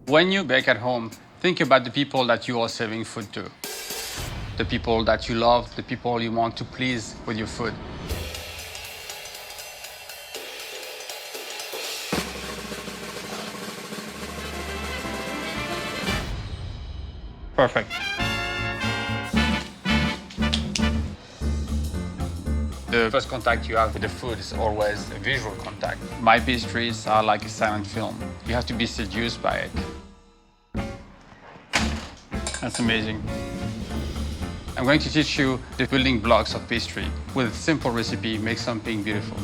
When you bake at home, think about the people that you are serving food to. The people that you love, the people you want to please with your food. Perfect. The first contact you have with the food is always a visual contact. My pastries are like a silent film. You have to be seduced by it. That's amazing. I'm going to teach you the building blocks of pastry. With a simple recipe, make something beautiful.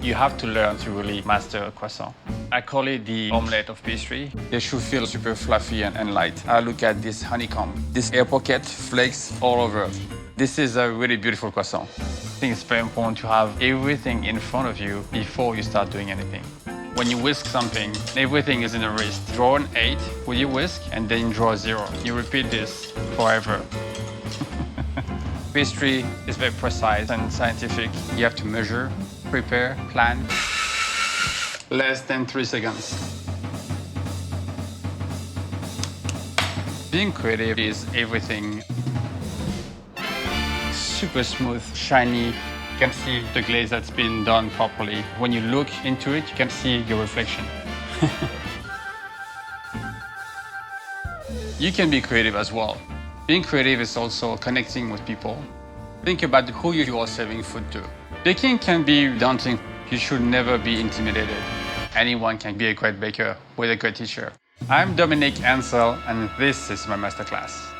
You have to learn to really master a croissant. I call it the omelette of pastry. They should feel super fluffy and light. I look at this honeycomb, this air pocket, flakes all over. This is a really beautiful croissant. I think it's very important to have everything in front of you before you start doing anything. When you whisk something, everything is in a wrist. Draw an 8 with your whisk and then draw a 0. You repeat this forever. Pastry is very precise and scientific. You have to measure, prepare, plan. Less than 3 seconds. Being creative is everything. Super smooth, shiny. You can see the glaze that's been done properly. When you look into it, you can see your reflection. You can be creative as well. Being creative is also connecting with people. Think about who you are serving food to. Baking can be daunting. You should never be intimidated. Anyone can be a great baker with a great teacher. I'm Dominique Ansel, and this is my masterclass.